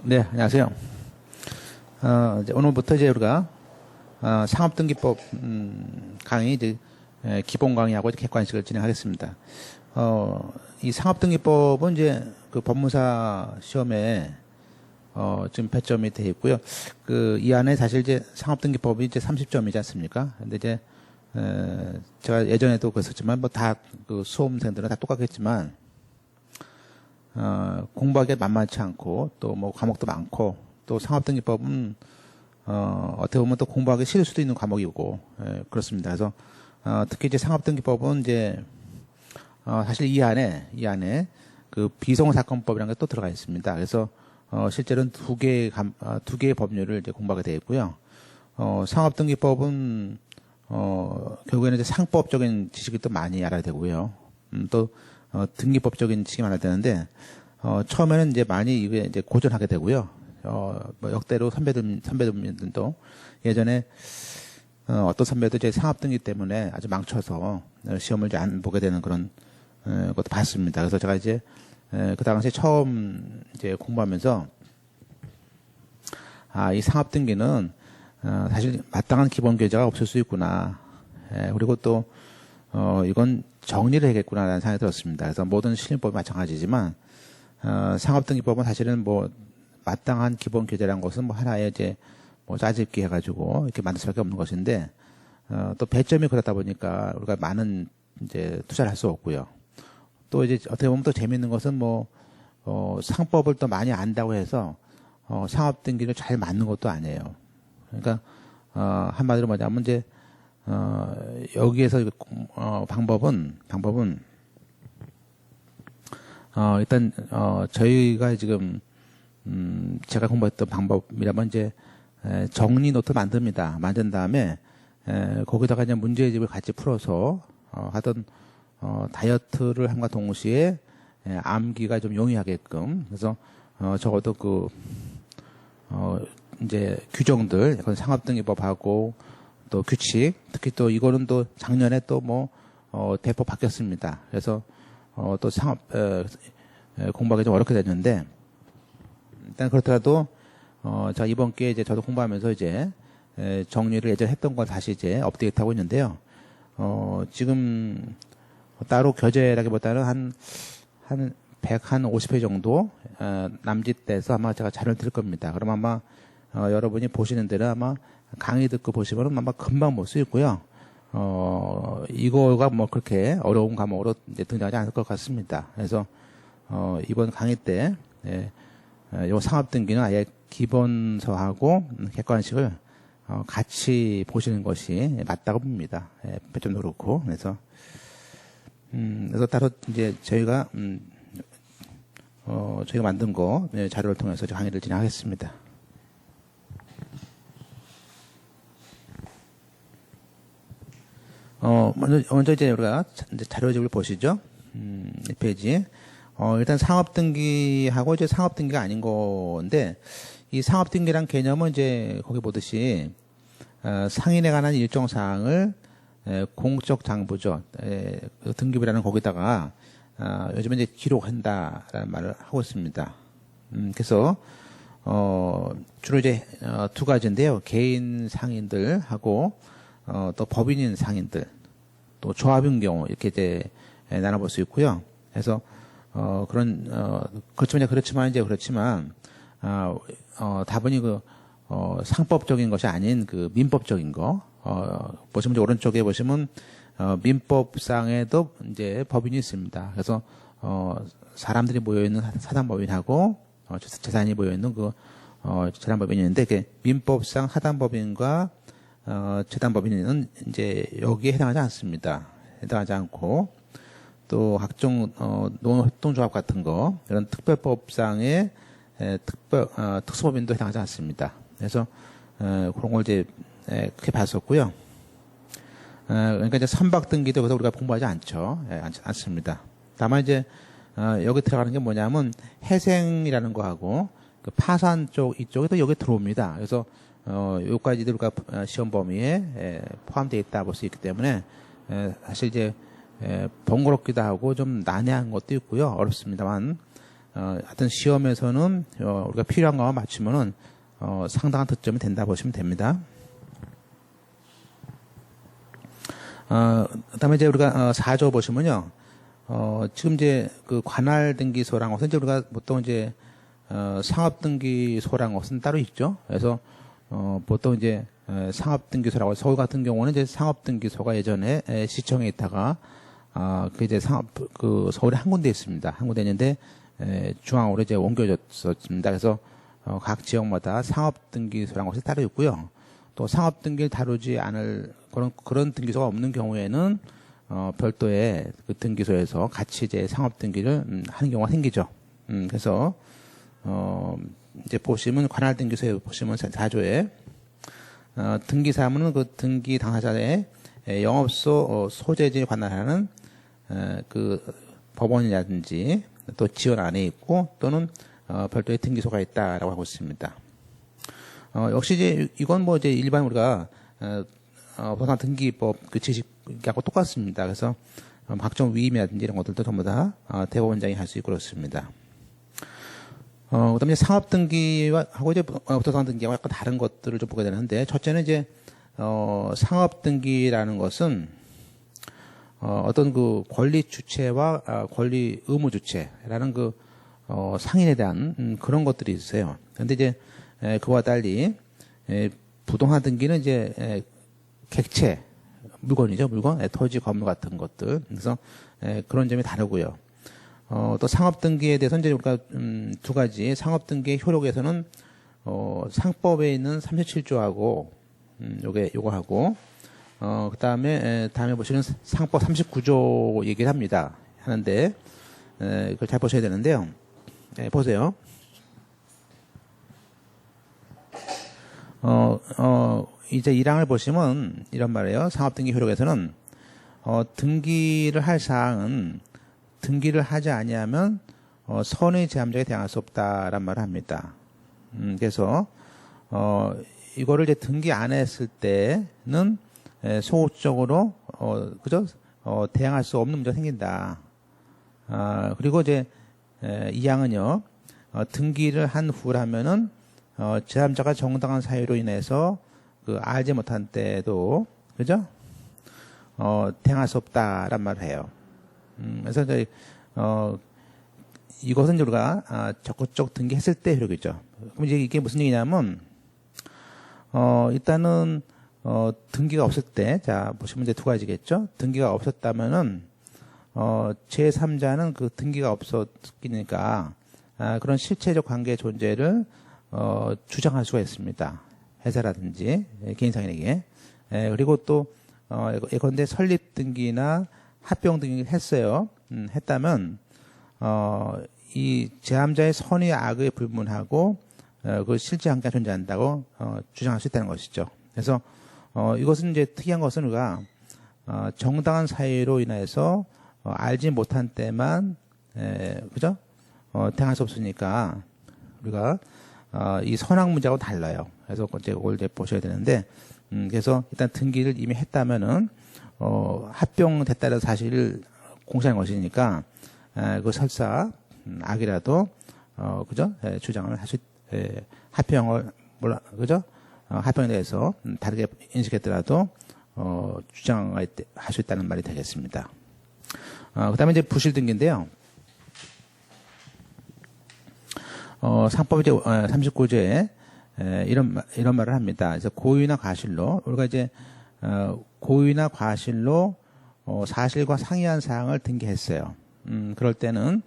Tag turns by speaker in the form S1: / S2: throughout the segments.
S1: 네, 안녕하세요. 이제 오늘부터 이제 우리가 상업등기법 강의 이제 기본 강의하고 이제 객관식을 진행하겠습니다. 이 상업등기법은 이제 그 법무사 시험에 지금 배점이 돼 있고요. 그 이 안에 사실 이제 상업등기법이 이제 30점이지 않습니까? 근데 이제 제가 예전에도 그랬었지만 뭐 다 그 수험생들은 다 똑같겠지만 공부하기 만만치 않고 또 뭐 과목도 많고 또 상업등기법은 어떻게 보면 또 공부하기 싫을 수도 있는 과목이고 그렇습니다. 그래서 특히 이제 상업등기법은 이제 사실 이 안에 그 비송사건법이라는 게 또 들어가 있습니다. 그래서 실제로는 두 개의 법률을 이제 공부하게 되어 있고요. 상업등기법은 결국에는 이제 상법적인 지식이 또 많이 알아야 되고요. 또 등기법적인 지식이 많아야 되는데 처음에는 이제 많이 이게 이제 고전하게 되고요. 뭐 역대로 선배들도 예전에 어떤 선배도 제 상업등기 때문에 아주 망쳐서 시험을 이제 안 보게 되는 그런 것도 봤습니다. 그래서 제가 이제 그 당시에 처음 이제 공부하면서 이 상업등기는 사실 마땅한 기본 계좌가 없을 수 있구나. 그리고 또 이건 정리를 해야겠구나라는 생각이 들었습니다. 그래서 모든 실행법이 마찬가지지만 상업등기법은 사실은 뭐 마땅한 기본 계좌라는 것은 뭐 하나의 이제 뭐 짜집기 해가지고 이렇게 만들 수밖에 없는 것인데 또 배점이 그렇다 보니까 우리가 많은 이제 투자를 할 수 없고요. 또 이제 어떻게 보면 또 재밌는 것은 뭐 상법을 또 많이 안다고 해서 상업등기를 잘 맞는 것도 아니에요. 그러니까 한마디로 뭐냐면 이제 여기에서 방법은 일단 저희가 지금 제가 공부했던 방법이라면 이제 정리 노트 만듭니다. 만든 다음에 거기다가 이제 문제집을 같이 풀어서 하던 다이어트를 함과 동시에 암기가 좀 용이하게끔 그래서 적어도 그 이제 규정들 상업등기법하고 또 규칙 특히 또 이거는 또 작년에 또 뭐 대폭 바뀌었습니다. 그래서 또 상업 공부하기 좀 어렵게 됐는데 일단 그렇더라도 제가 이번 기회에 이제 저도 공부하면서 이제 정리를 예전에 했던 걸 다시 이제 업데이트하고 있는데요. 지금 따로 교재라기보다는 한 150회 정도 남짓돼서 아마 제가 자료를 드릴 겁니다. 그럼 아마 여러분이 보시는 데는 아마 강의 듣고 보시면 아마 금방 볼 수 있고요. 이거가 뭐 그렇게 어려운 과목으로 이제 등장하지 않을 것 같습니다. 그래서 이번 강의 때 요 상업등기는 아예 기본서하고 객관식을 같이 보시는 것이 맞다고 봅니다. 배점도 그렇고 그래서 따로 이제 저희가 만든 거 자료를 통해서 강의를 진행하겠습니다. 먼저 이제 우리가 이제 자료집을 보시죠. 이 페이지. 일단 상업등기하고 이제 상업등기가 아닌 건데, 이 상업등기란 개념은 이제 거기 보듯이, 상인에 관한 일정 사항을 공적 장부죠. 등기부라는 거기다가, 요즘에 이제 기록한다라는 말을 하고 있습니다. 그래서, 주로 이제, 두 가지인데요. 개인 상인들하고, 또 법인인 상인들, 또 조합인 경우, 이렇게 이제 나눠볼 수 있고요. 그래서, 그렇지만, 다분히 상법적인 것이 아닌 그 민법적인 거, 보시면 이제 오른쪽에 보시면, 민법상에도 이제 법인이 있습니다. 그래서, 사람들이 모여있는 사단법인하고, 재산이 모여있는 재단법인이 있는데, 민법상 사단법인과 재단법인은 이제 여기에 해당하지 않습니다. 해당하지 않고, 또 각종 농업협동조합 같은 거 이런 특별법상의 특수법인도 해당하지 않습니다. 그래서 그런 걸 이제 크게 봤었고요. 그러니까 이제 선박등기도 여기서 우리가 공부하지 않습니다. 다만 이제 여기 들어가는 게 뭐냐면 해생이라는 거하고 그 파산 쪽 이쪽에 또 여기 들어옵니다. 그래서 요까지도 우리가 시험 범위에 포함되어 있다 볼 수 있기 때문에 사실 이제 번거롭기도 하고 좀 난해한 것도 있고요. 어렵습니다만 하여튼 시험에서는 우리가 필요한 것만 맞추면은 상당한 득점이 된다 보시면 됩니다. 그다음에 이제 우리가 4조 보시면요. 지금 이제 그 관할 등기소랑 것은 이제 우리가 보통 이제 상업 등기소랑 것은 따로 있죠. 그래서 보통 이제 상업 등기소라고 서울 같은 경우는 이제 상업 등기소가 예전에 시청에 있다가 그 이제 그 서울에 한 군데 있습니다. 한 군데 있는데 중앙으로 이제 옮겨졌습니다. 그래서 각 지역마다 상업 등기소라는 것이 따로 있고요. 또 상업 등기를 다루지 않을 그런 등기소가 없는 경우에는 별도의 그 등기소에서 같이 이제 상업 등기를 하는 경우가 생기죠. 그래서 이제 보시면 관할 등기소에 보시면 4조에 등기 사무는 그 등기 당사자의 영업소 소재지에 관할하는 그 법원이라든지 또 지원 안에 있고 또는 별도의 등기소가 있다라고 하고 있습니다. 역시 이제 이건 뭐 이제 일반 우리가 부동산 등기법 그 지식하고 똑같습니다. 그래서 각종 위임이라든지 이런 것들도 전부 다 대법원장이 할 수 있고 그렇습니다. 그다음에 상업 등기하고 이제 부동산 등기하고 약간 다른 것들을 좀 보게 되는데 첫째는 이제 상업 등기라는 것은 어떤 그 권리 주체와 권리 의무 주체라는 그 상인에 대한 그런 것들이 있어요. 그런데 이제 그와 달리 부동산 등기는 이제 객체 물건이죠, 물건, 토지, 건물 같은 것들. 그래서 그런 점이 다르고요. 또 상업 등기에 대해서 이제 우리가 두 가지 상업 등기의 효력에서는 상법에 있는 37조하고 요거 하고 그다음에 다음에 보시는 상법 39조 얘기를 하는데 그걸 잘 보셔야 되는데요. 보세요. 이제 1항을 보시면 이런 말이에요. 상업등기 효력에서는 등기를 할 사항은 등기를 하지 아니하면 선의 제함자에 대항할 수 없다란 말을 합니다. 그래서 이거를 이제 등기 안 했을 때는 소극적으로 그죠? 대항할 수 없는 문제가 생긴다. 그리고 이제 2항은요. 등기를 한 후라면은 제함자가 정당한 사유로 인해서 그 알지 못한 때도 그죠? 대항할 수 없다란 말을 해요. 그래서 이제 이것은 우리가 적극적 등기했을 때 효력이죠. 그럼 이제 이게 무슨 얘기냐면 일단은 등기가 없을 때, 자 보시면 이제 두 가지겠죠. 등기가 없었다면은 제3자는 그 등기가 없었으니까 그런 실체적 관계의 존재를 주장할 수가 있습니다. 회사라든지 개인상인에게. 그리고 또 예컨대 설립 등기나 합병 등기를 했어요. 했다면 이 제함자의 선의 악의 불문하고 그 실제 관계가 존재한다고 주장할 수 있다는 것이죠. 그래서 이것은 이제 특이한 것은 우리가 정당한 사유로 인해서 알지 못한 때만 그죠? 대항할 수 없으니까 우리가 이 선악 문제하고 달라요. 그래서 이제 그걸 이제 보셔야 되는데 그래서 일단 등기를 이미 했다면은 합병됐다는 사실을 공시한 것이니까 그 설사 악이라도 그죠? 주장을 할 수 합병을 그죠? 합병에 대해서 다르게 인식했더라도 주장할 수 있다는 말이 되겠습니다. 그다음에 이제 부실 등기인데요. 상법 이제 39조에 이런 말을 합니다. 그래서 고의나 과실로 우리가 이제 고의나 과실로 사실과 상이한 사항을 등기했어요. 그럴 때는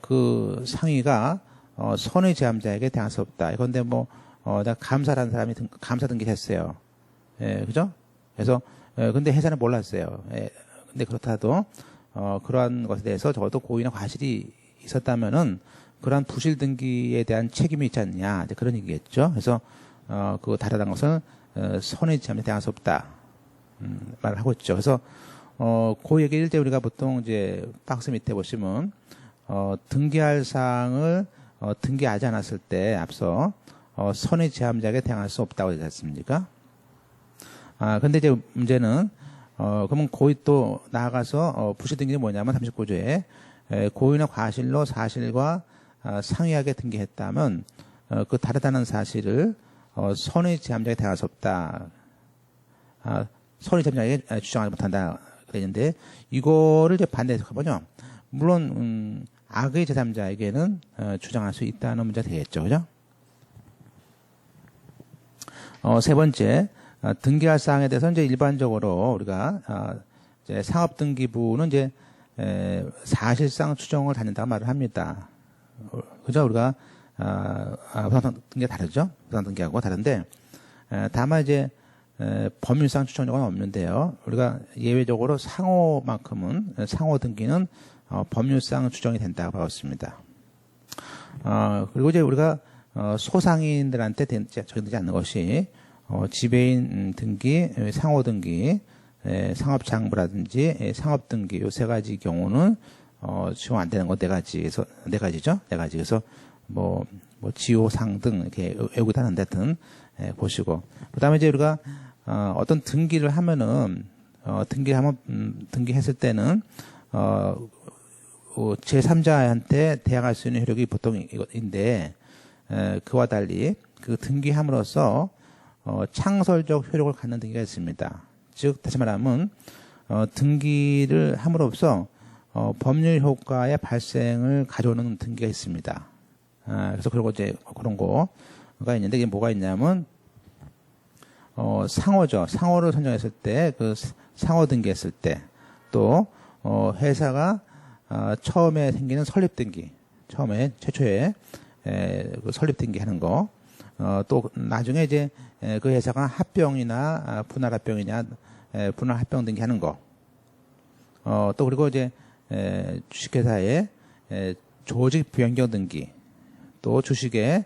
S1: 그 상위가 선의 제함자에게 대항할 수 없다. 그런데 뭐 내가 감사라는 사람이 감사 등기를 했어요. 그죠? 그래서 근데 회사는 몰랐어요. 근데 그렇다도 그러한 것에 대해서 적어도 고의나 과실이 있었다면은 그러한 부실 등기에 대한 책임이 있지 않냐, 이제 그런 얘기겠죠. 그래서 그 다르다는 것은 선의 제함에 대항할 수 없다 말을 하고 있죠. 그래서 그 얘기를 이제 우리가 보통 이제 박스 밑에 보시면 등기할 사항을 등기하지 않았을 때 앞서 선의 제함자에게 대항할 수 없다고 되지 않습니까? 근데 이제 문제는 그러면 거의 또 나아가서 부실 등기는 뭐냐면 39조에 고의나 과실로 사실과 상이하게 등기했다면 그 다르다는 사실을 선의 제함자에게 대할 수 없다. 선의 제함자에게 주장하지 못한다. 그랬는데 이거를 이제 반대해서 가보죠. 물론 악의 제3자에게는 주장할 수 있다는 문제가 되겠죠. 그죠? 세 번째, 등기할 사항에 대해서 이제 일반적으로 우리가 이제 상업등기부는 이제 사실상 추정을 받는다고 말을 합니다. 그죠? 우리가 부산 등기가 다르죠? 부산 등기하고 다른데 다만 이제 법률상 추정 요건은 없는데요. 우리가 예외적으로 상호만큼은 상호 등기는 법률상 추정이 된다고 봤습니다. 그리고 이제 우리가 소상인들한테 적용되지 않는 것이 지배인 등기, 상호 등기, 상업장부라든지 상업 등기 요 세 가지 경우는 지금 안 되는 거 네 가지에서 네 가지죠. 네 가지. 그래서 뭐 지호상 등 이렇게 외우고 하는데 하여튼 보시고 그다음에 이제 우리가 어떤 등기를 하면은 등기했을 때는 제3자한테 대항할 수 있는 효력이 보통 이건데 그와 달리 그 등기함으로써 창설적 효력을 갖는 등기가 있습니다. 즉 다시 말하면 등기를 함으로써 법률 효과의 발생을 가져오는 등기가 있습니다. 그래서 그리고 이제 그런 거가 있는데 이게 뭐가 있냐면 상호죠. 상호를 선정했을 때 그 상호 등기했을 때 또 회사가 처음에 생기는 설립 등기, 처음에 최초에 그 설립 등기하는 거, 또 나중에 이제 그 회사가 합병이나 분할 합병이냐 분할 합병 등기하는 거, 또 그리고 이제 주식회사의 조직 변경 등기, 또 주식의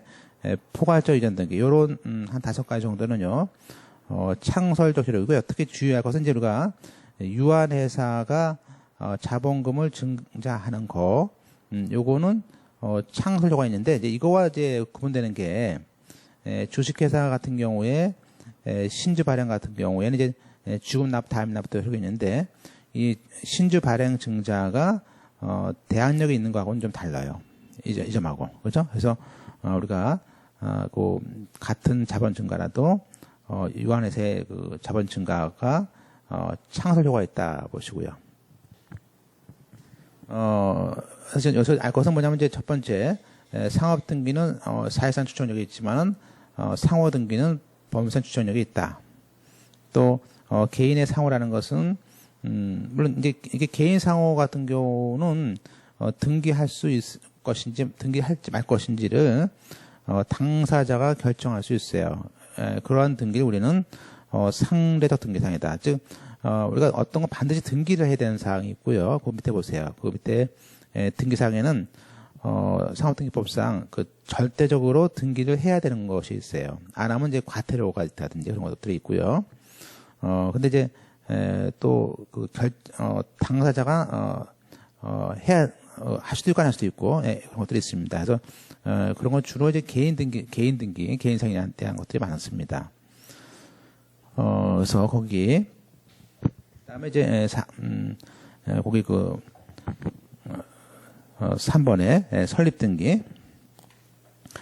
S1: 포괄적 이전 등기, 요런 한 5가지 정도는요 창설적 효력이고요. 특히 주의할 것은 이제 우리가 유한회사가 자본금을 증자하는 거, 요거는 창설효가 있는데 이제 이거와 이제 구분되는 게 주식회사 같은 경우에 신주 발행 같은 경우에는 이제 주금 납 다음 납부터 효력이 있는데 이 신주 발행 증자가 대항력이 있는 거하고는 좀 달라요. 이 점하고 그렇죠? 그래서 우리가 그 같은 자본 증가라도 유한회사의 그 자본 증가가 창설효가 있다 보시고요. 사실 여기서 알 것은 뭐냐면 이제 첫 번째 상업 등기는 사회상 추천력이 있지만은 상호 등기는 법률상 추천력이 있다. 또 개인의 상호라는 것은 물론 이제 이게 개인 상호 같은 경우는 등기할 수 있을 것인지 등기할지 말 것인지를 당사자가 결정할 수 있어요. 그러한 등기를 우리는 상례적 등기상이다. 즉 우리가 어떤 거 반드시 등기를 해야 되는 사항이 있고요. 그 밑에 보세요. 그 밑에 등기사항에는 상업등기법상 그 절대적으로 등기를 해야 되는 것이 있어요. 안 하면 이제 과태료가 있다든지 그런 것들이 있고요. 근데 이제 또 그 당사자가 할 수도 있고 안 할 수도 있고 그런 것들이 있습니다. 그래서 그런 건 주로 이제 개인 등기, 개인 상인에 대한 것들이 많습니다. 그래서 거기 그다음에 이제 거기 그 3번에 설립 등기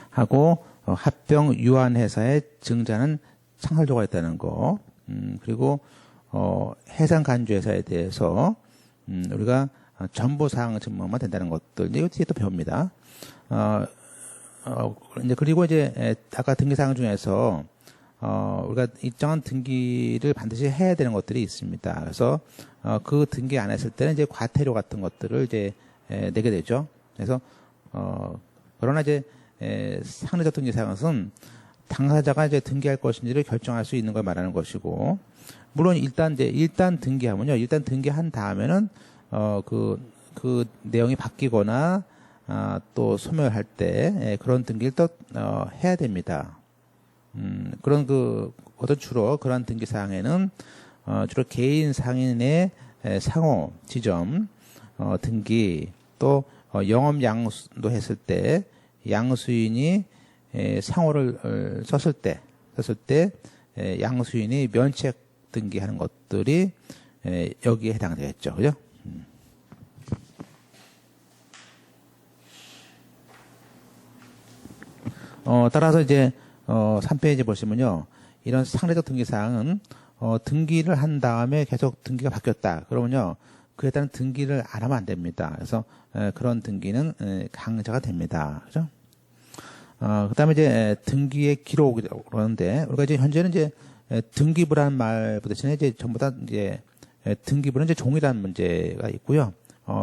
S1: 하고 합병 유한회사의 증자는 창설효가 있다는 거, 그리고 해상 간주회사에 대해서 우리가 정보사항 증명만 된다는 것들 이제 뒤에 또 배웁니다. 이제 그리고 이제 아까 등기사항 중에서 우리가 일정한 등기를 반드시 해야 되는 것들이 있습니다. 그래서 그 등기 안 했을 때는 이제 과태료 같은 것들을 이제 내게 되죠. 그래서 그러나 이제 상례적 등기사항은 당사자가 이제 등기할 것인지를 결정할 수 있는 걸 말하는 것이고, 물론 일단 등기하면요, 일단 등기한 다음에는 그 내용이 바뀌거나 또 소멸할 때 그런 등기를 또 해야 됩니다. 그런 어떤 주로 그런 등기 사항에는 주로 개인 상인의 상호 지점 등기, 또 영업 양수도 했을 때 양수인이 상호를 썼을 때 양수인이 면책 등기하는 것들이 여기에 해당되겠죠, 그죠? 따라서 이제 3페이지 보시면요. 이런 상대적 등기사항은 등기를 한 다음에 계속 등기가 바뀌었다. 그러면요. 그에 따른 등기를 안 하면 안 됩니다. 그래서 그런 등기는 강제가 됩니다. 그죠? 그다음에 이제 등기의 기록이라고 그러는데 우리가 이제 현재는 이제 등기부라는 말보다 대신에 이제 전부 다 이제 등기부는 이제 종이라는 문제가 있고요.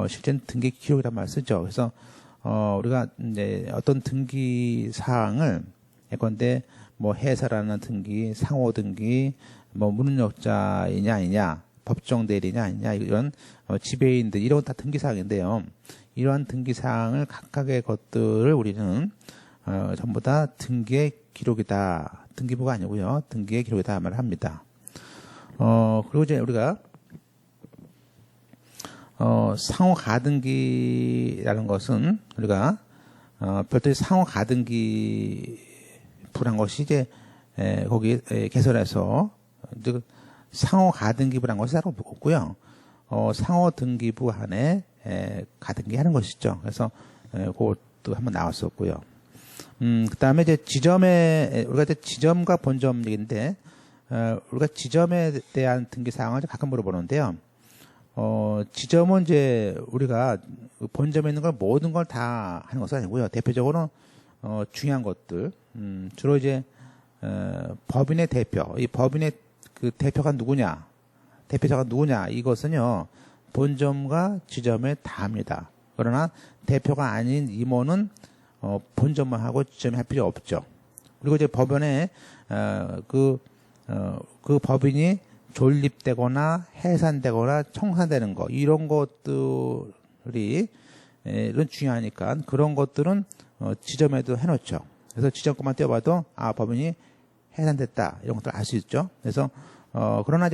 S1: 실제는 등기 기록이라는 말을 쓰죠. 그래서 우리가 이제 어떤 등기 사항을 예컨대 뭐 회사라는 등기, 상호 등기, 뭐 무능력자이냐 아니냐, 법정 대리냐 아니냐 이런 지배인들 이런 다 등기 사항인데요. 이러한 등기 사항을 각각의 것들을 우리는 전부 다 등기의 기록이다. 등기부가 아니고요. 등기의 기록이다 말을 합니다. 그리고 이제 우리가 상호 가등기라는 것은 우리가 별도의 상호 가등기부란 것이 이제 거기 개설해서 상호 가등기부란 것이 따로 없고요. 상호 등기부 안에 가등기하는 것이죠. 그래서 그것도 한번 나왔었고요. 그다음에 이제 우리가 이제 지점과 본점 얘기인데 우리가 지점에 대한 등기 사항을 가끔 물어보는데요. 지점은 이제 우리가 본점에 있는 걸 모든 걸 다 하는 것은 아니고요. 대표적으로 중요한 것들 주로 이제 법인의 대표, 이 법인의 그 대표가 누구냐, 대표자가 누구냐 이것은요 본점과 지점에 다 합니다. 그러나 대표가 아닌 임원은 본점만 하고 지점에 할 필요 없죠. 그리고 이제 법원에 그 법인이 존립되거나 해산되거나 청산되는 거 이런 것들이 이런 중요하니까 그런 것들은 지점에도 해놓죠. 그래서 지점 것만 떼어봐도 법인이 해산됐다 이런 것들 알 수 있죠. 그래서 그러나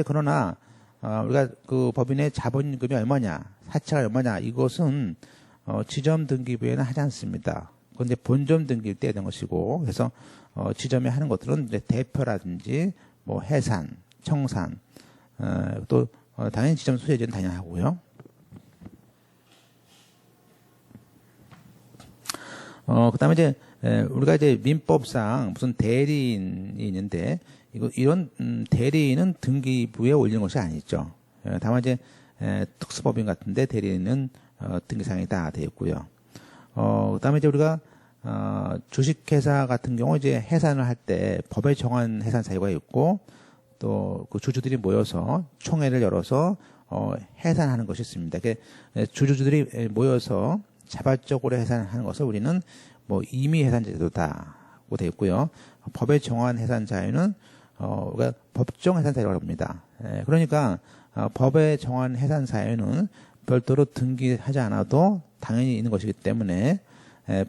S1: 우리가 그 법인의 자본금이 얼마냐, 사채가 얼마냐 이것은 지점 등기부에는 하지 않습니다. 그런데 본점 등기일 때 되는 것이고, 그래서 지점에 하는 것들은 이제 대표라든지 뭐 해산, 청산, 또 당연히 지점 소유주는 당연히 하고요. 그다음에 이제 우리가 이제 민법상 무슨 대리인이 있는데 이런 대리인은 등기부에 올리는 것이 아니죠. 다만 이제 특수법인 같은데 대리인은 등기사항이 다 되어 있고요. 그다음에 이제 우리가 주식회사 같은 경우 이제 해산을 할 때 법에 정한 해산 사유가 있고 또 그 주주들이 모여서 총회를 열어서 해산하는 것이 있습니다. 주주들이 모여서 자발적으로 해산하는 것을 우리는 뭐 임의 해산 제도다고 되어 있고요. 법에 정한 해산 사유는 우리가 법정 해산 사유라고 합니다. 그러니까 법에 정한 해산 사유는 별도로 등기하지 않아도 당연히 있는 것이기 때문에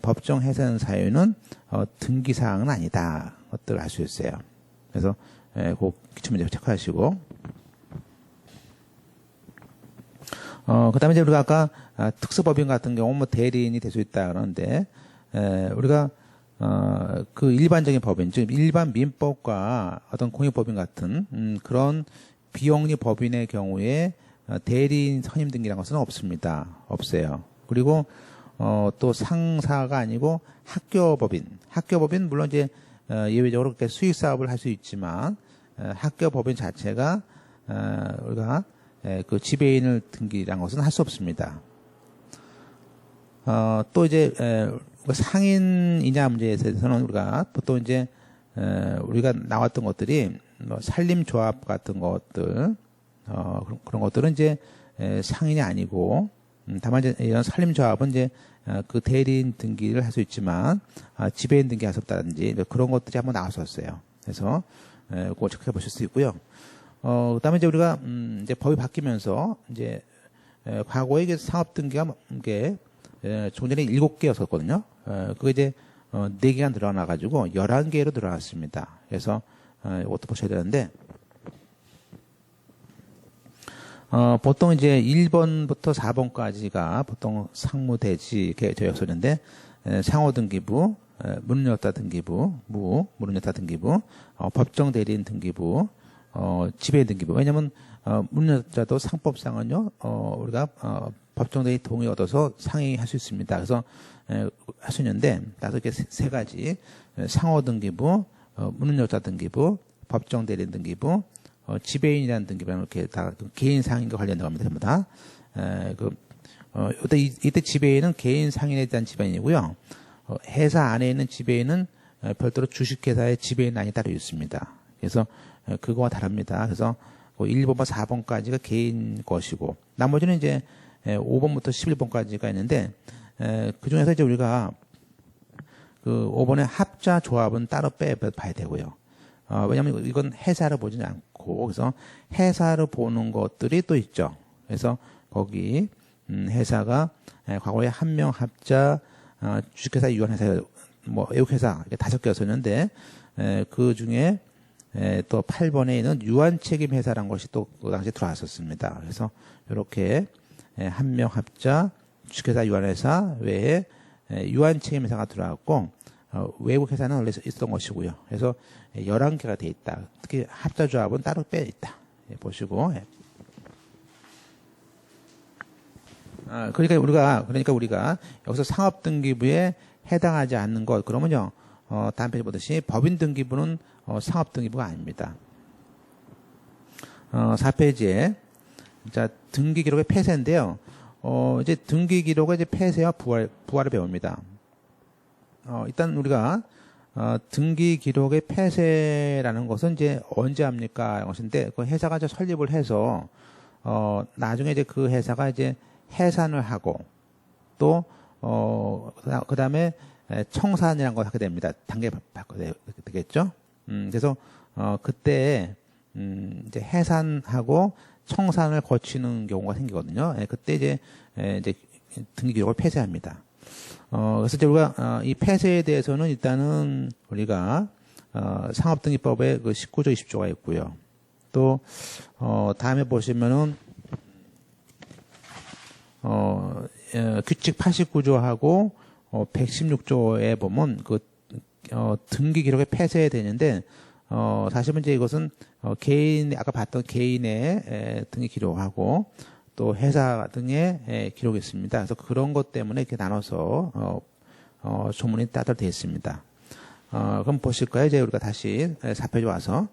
S1: 법정 해산 사유는 등기 사항은 아니다. 것들을 알 수 있어요. 그래서 그 기출문제 체크하시고 그다음에 이제 우리가 아까 특수법인 같은 경우 뭐 대리인이 될 수 있다 그러는데 우리가 그 일반적인 법인 즉 일반 민법과 어떤 공익법인 같은 그런 비영리 법인의 경우에 대리인 선임 등기라는 것은 없습니다. 없어요. 그리고 또 상사가 아니고 학교법인 물론 이제 예외적으로 그렇게 수익 사업을 할 수 있지만 학교법인 자체가 우리가 그 지배인을 등기라는 것은 할 수 없습니다. 또 이제 상인이냐 문제에 대해서는 우리가 보통 이제 우리가 나왔던 것들이 뭐 산림조합 같은 것들 그런 것들은 이제 상인이 아니고 다만 이제 이런 산림조합은 이제 그 대리인 등기를 할 수 있지만 지배인 등기할 수 없다든지 그런 것들이 한번 나왔었어요. 그래서 그거 체크해 보실 수 있고요. 그다음에 이제 우리가 이제 법이 바뀌면서 이제 과거에 이게 상업 등기가 이게 종전에 7개였었거든요. 그게 이제 4개가 늘어나 가지고 11개로 늘어났습니다. 그래서 이것도 보셔야 되는데 보통 이제 1번부터 4번까지가 보통 상무대지 이렇게 되었었는데 상호등기부, 무능력자 등기부, 무능력자 등기부, 법정 대리인 등기부, 지배인 등기부. 왜냐면 문여자도 상법상은요, 우리가 법정대리 동의 얻어서 상의할 수 있습니다. 그래서 할 수 있는데 따라서 이렇게 세 가지 상호 등기부, 문여자 등기부, 법정대리인 등기부, 지배인이라는 등기부라는 이렇게 다 개인 상인과 관련된 겁니다. 전부 다. 이때 지배인은 개인 상인에 대한 지배인이고요. 회사 안에 있는 지배인은 별도로 주식회사의 지배인란이 따로 있습니다. 그래서 그거와 다릅니다. 그래서 1번부터 4번까지가 개인 것이고 나머지는 이제 5번부터 11번까지가 있는데 그 중에서 이제 우리가 그 5번의 합자 조합은 따로 빼봐야 되고요. 왜냐하면 이건 회사를 보지는 않고 그래서 회사를 보는 것들이 또 있죠. 그래서 거기 회사가 과거에 한명 합자 주식회사 유한회사 뭐 애국회사 이렇게 5개였었는데 그 중에 또 8번에 있는 유한책임회사라는 것이 또 그 당시에 들어왔었습니다. 그래서 이렇게 한명 합자 주식회사 유한회사 외에 유한책임회사가 들어왔고 외국회사는 원래 있었던 것이고요. 그래서 11개가 돼 있다. 특히 합자조합은 따로 빼 있다. 보시고. 그러니까 우리가 여기서 상업등기부에 해당하지 않는 것, 그러면요, 다음 페이지 보듯이 법인등기부는 상업등기부가 아닙니다. 4페이지에, 자, 등기기록의 폐쇄인데요. 이제 등기기록의 이제 폐쇄와 부활을 배웁니다. 일단 우리가, 등기기록의 폐쇄라는 것은 이제 언제 합니까? 것인데, 그 회사가 이제 설립을 해서, 나중에 이제 그 회사가 이제 해산을 하고, 또, 그 다음에 청산이라는 걸 하게 됩니다. 단계 바꿔야 되겠죠? 그래서, 그때, 이제 해산하고 청산을 거치는 경우가 생기거든요. 그때 이제 등기 기록을 폐쇄합니다. 그래서 이제 우리가, 이 폐쇄에 대해서는 일단은 우리가, 상업등기법에 그 19조, 20조가 있고요. 또, 다음에 보시면은, 규칙 89조하고 116조에 보면 그 등기 기록에 폐쇄되는데 사실은 이제 이것은 개인 아까 봤던 개인의 등기 기록하고 또 회사 등의 기록이 있습니다. 그래서 그런 것 때문에 이렇게 나눠서 조문이 따로 되어 있습니다. 그럼 보실까요? 이제 우리가 다시 4페이지 와서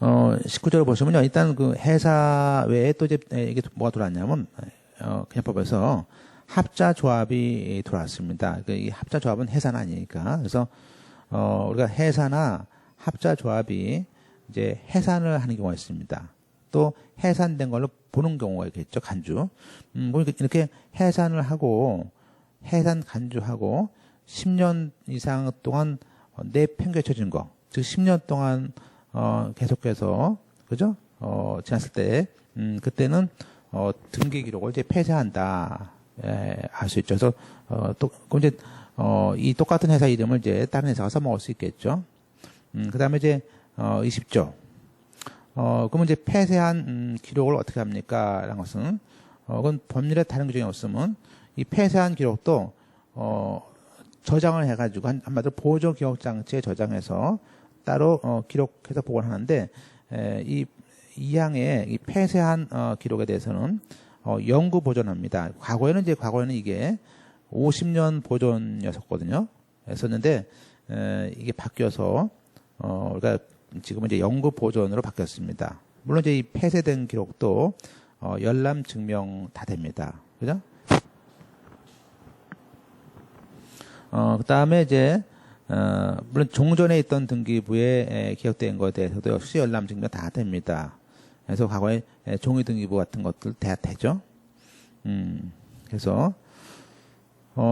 S1: 19절을 보시면요. 일단 그 회사 외에 또 이제 이게 뭐가 들어왔냐면, 그냥법에서 합자조합이 들어왔습니다. 이 합자조합은 회사는 아니니까. 그래서, 우리가 회사나 합자조합이 이제 해산을 하는 경우가 있습니다. 또 해산된 걸로 보는 경우가 있겠죠. 간주. 보니까 이렇게 해산을 하고, 해산 간주하고 10년 이상 동안 내팽개쳐진 거. 즉 10년 동안 계속해서, 그죠? 지났을 때, 그때는, 등기 기록을 이제 폐쇄한다, 알 수 있죠. 그래서, 그럼 이제, 이 똑같은 회사 이름을 이제 다른 회사가 써먹을 수 있겠죠. 그 다음에 이제, 20조. 그러면 이제 폐쇄한, 기록을 어떻게 합니까? 라는 것은, 그건 법률에 다른 규정이 없으면, 이 폐쇄한 기록도, 저장을 해가지고, 한마디로 보조기억장치에 저장해서, 따로 기록해서 보관하는데 이 항의 이 폐쇄한 기록에 대해서는 영구 보존합니다. 과거에는 이게 50년 보존이었거든요. 했었는데 이게 바뀌어서 우리가 지금은 이제 영구 보존으로 바뀌었습니다. 물론 이제 이 폐쇄된 기록도 열람 증명 다 됩니다. 그죠? 그다음에 이제 물론 종전에 있던 등기부에 기억된 것에 대해서도 역시 열람 증명 다 됩니다. 그래서 과거에 종이 등기부 같은 것들 다 되죠. 그래서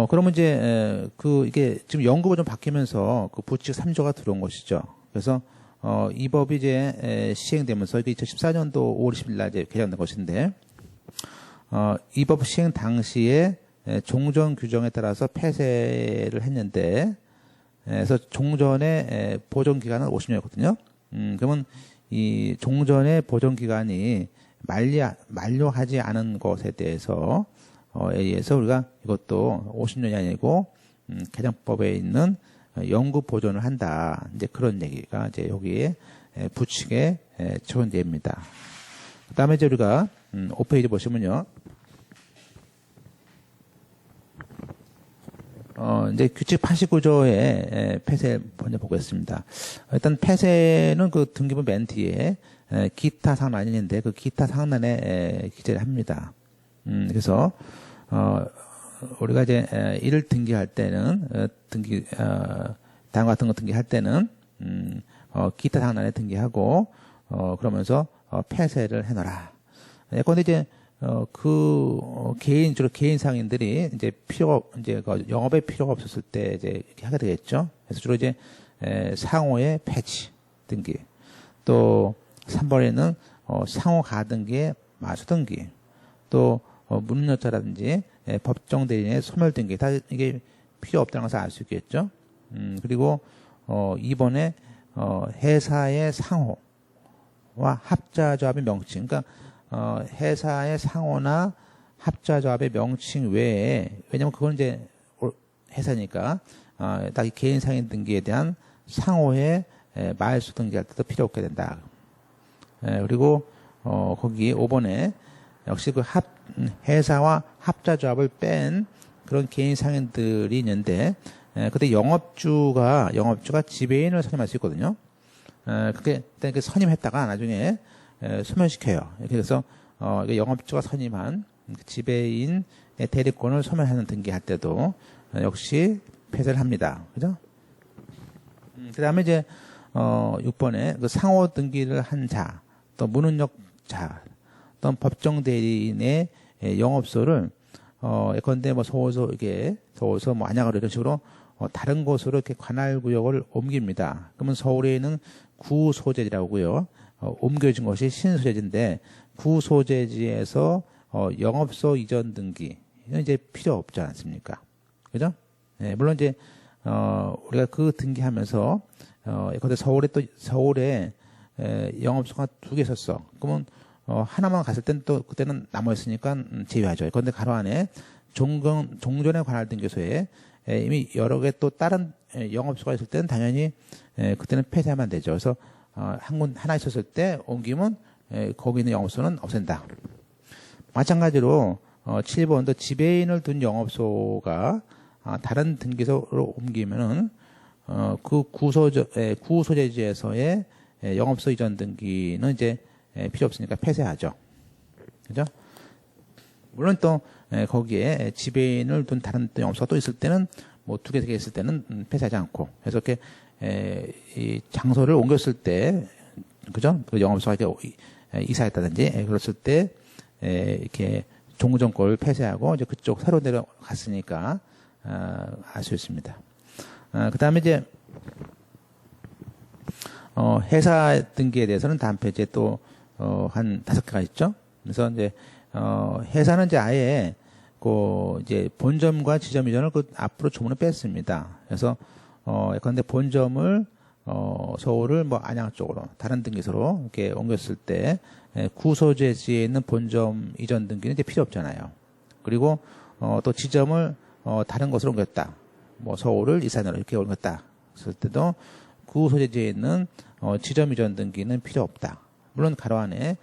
S1: 그러면 이제 이게 지금 연구가 좀 바뀌면서 그 부칙 3조가 들어온 것이죠. 그래서 이 법이 이제 시행되면서 이게 2014년도 5월 20일 날 이제 개정된 것인데 이 법 시행 당시에 종전 규정에 따라서 폐쇄를 했는데 그래서 종전의 보존 기간은 50년이거든요. 그러면 이 종전의 보존 기간이 만료하지 않은 것에 대해서 의해서 우리가 이것도 50년이 아니고 개정법에 있는 영구 보존을 한다. 이제 그런 얘기가 이제 여기에 부칙에 적용됩니다. 그 다음에 이제 우리가 5페이지 보시면요. 이제 규칙 89조의 폐쇄 먼저 보겠습니다. 일단 폐쇄는 그 등기부 맨 뒤에 기타 상란이 있는데 그 기타 상란에 기재를 합니다. 그래서 우리가 이제 이를 등기할 때는 다음 같은 거 등기할 때는 기타 상란에 등기하고 그러면서 폐쇄를 해놔라. 예컨대 이제 주로 개인 상인들이 이제 영업에 필요가 없었을 때 이제 이렇게 하게 되겠죠. 그래서 주로 이제 상호의 폐지 등기, 또 3번에는 상호 가등기의 마수 등기, 또 문문여자라든지 법정 대리인의 소멸 등기, 다 이게 필요 없다는 것을 알 수 있겠죠. 그리고 2번에 회사의 상호와 합자조합의 명칭, 그러니까 회사의 상호나 합자조합의 명칭 외에, 왜냐면 그건 이제 회사니까 딱 개인 상인 등기에 대한 상호의 말수 등기할 때도 필요 없게 된다. 그리고 거기 5번에 역시 그 회사와 합자조합을 뺀 그런 개인 상인들이 있는데, 그때 영업주가 지배인을 선임할 수 있거든요. 그게 선임했다가 나중에 소멸시켜요. 그래서 영업주가 선임한 지배인의 대리권을 소멸하는 등기할 때도 역시 폐쇄를 합니다. 그죠? 그 다음에 이제 6번에 그 상호 등기를 한 자, 또 문운역자, 또 법정 대리인의 영업소를 예컨대 뭐 서울서 뭐 안양으로 이런 식으로 다른 곳으로 이렇게 관할 구역을 옮깁니다. 그러면 서울에 있는 구소재지라고 하고요. 옮겨진 것이 신소재지인데 구소재지에서 영업소 이전 등기 이건 이제 필요 없지 않습니까? 그죠? 네, 물론 이제 우리가 그 등기하면서 예컨대 서울에 영업소가 2개 있었어. 그러면 하나만 갔을 땐 또 그때는 남아 있으니까 제외하죠. 그런데 가로 안에 종전에 관할 등기소에 이미 여러 개 또 다른 영업소가 있을 때는 당연히 그때는 폐쇄하면 되죠. 그래서 하나 있었을 때 옮기면 거기 있는 영업소는 없앤다. 마찬가지로 7번도 지배인을 둔 영업소가 다른 등기소로 옮기면은 그 구소재지에서의 영업소 이전 등기는 이제 필요 없으니까 폐쇄하죠. 그죠? 물론 또 거기에 지배인을 둔 다른 영업소가 또 있을 때는 뭐 2개, 3개 있을 때는 폐쇄하지 않고, 그래서 이렇게 이 장소를 옮겼을 때, 그죠? 그 영업소가 이렇게 이사했다든지 그랬을 때 이렇게 종전권을 폐쇄하고 이제 그쪽 새로 내려갔으니까 알 수 있습니다. 그 다음에 이제 회사 등기에 대해서는 다음 페이지에 또 한 5개가 있죠. 그래서 이제 회사는 이제 아예 이제 본점과 지점 이전을 그 앞으로 조문을 뺐습니다. 그래서 예컨대 본점을 서울을 뭐 안양 쪽으로 다른 등기소로 이렇게 옮겼을 때 구소재지에 있는 본점 이전 등기는 이제 필요 없잖아요. 그리고 또 지점을 다른 곳으로 옮겼다. 뭐 서울을 이산으로 이렇게 옮겼다. 그랬을 때도 구소재지에 있는 지점 이전 등기는 필요 없다. 물론 가로 안에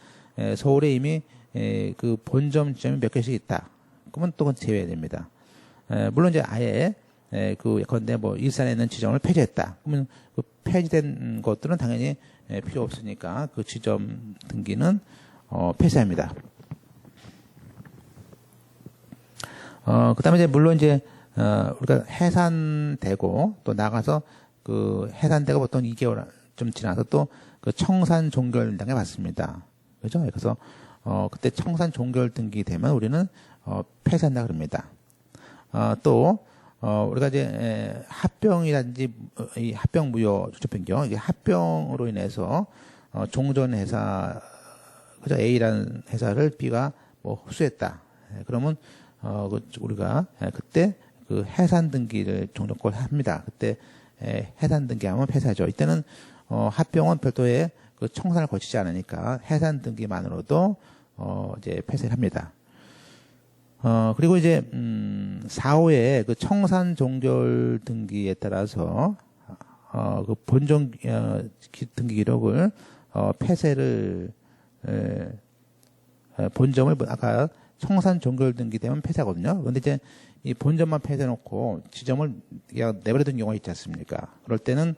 S1: 서울에 이미 그 본점 지점이 몇 개씩 있다. 그러면 또 그건 제외됩니다. 물론 이제 아예 그 예컨대 뭐 일산에 있는 지점을 폐지했다. 그러면 그 폐지된 것들은 당연히 필요 없으니까 그 지점 등기는 폐쇄합니다. 그다음에 이제 물론 이제 우리가 해산되고 또 나가서 그 해산되고 보통 2개월 좀 지나서 또 그 청산 종결 등에 받습니다. 그죠? 그래서 그때 청산 종결 등기 되면 우리는 폐쇄한다 그럽니다. 또 우리가 이제 합병이라든지 이 합병 무효 조치 변경, 이게 합병으로 인해서 종전 회사, 그죠? A라는 회사를 B가 뭐 흡수했다. 그러면 우리가 그때 그 해산 등기를 종전권 합니다. 그때 해산 등기하면 폐쇄하죠. 이때는 합병은 별도의 그 청산을 거치지 않으니까 해산 등기만으로도 이제 폐쇄를 합니다. 그리고 이제, 4호의 그 청산 종결 등기에 따라서, 그 본종, 등기 기록을, 폐쇄를, 본점을, 아까 청산 종결 등기 되면 폐쇄하거든요. 그런데 이제 이 본점만 폐쇄해놓고 지점을 그냥 내버려둔 경우가 있지 않습니까? 그럴 때는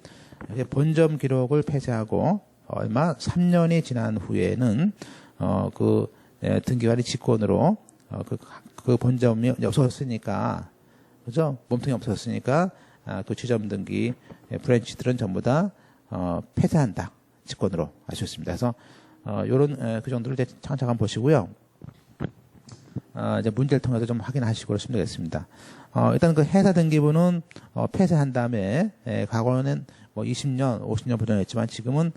S1: 본점 기록을 폐쇄하고, 얼마 3년이 지난 후에는, 등기관리 직권으로, 그 본점이 없어졌으니까, 그죠? 몸통이 없어졌으니까, 그 지점 등기, 브랜치들은 전부 다, 폐쇄한다. 직권으로 알 수 있습니다. 그래서, 그 정도를 이제 잠깐 보시고요. 이제 문제를 통해서 좀 확인하시고 그러시면 되겠습니다. 일단 그 회사 등기부는, 폐쇄한 다음에, 과거에는 뭐 20년, 50년 보존했지만 지금은,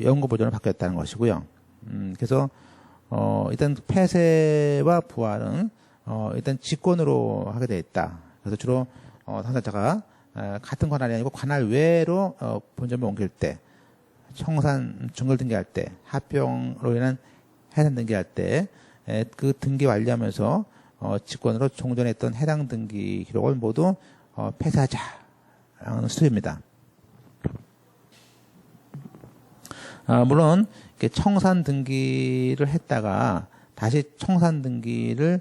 S1: 연구 보존을 바뀌었다는 것이고요. 그래서, 일단 폐쇄와 부활은 일단 직권으로 하게 되어 있다. 그래서 주로 당사자가 같은 관할이 아니고 관할 외로 본점을 옮길 때, 청산 종결 등기할 때, 합병으로 인한 해산 등기할 때 그 등기 완료하면서 직권으로 종전했던 해당 등기 기록을 모두 폐쇄하자라는 수입니다. 물론 청산 등기를 했다가 다시 청산 등기를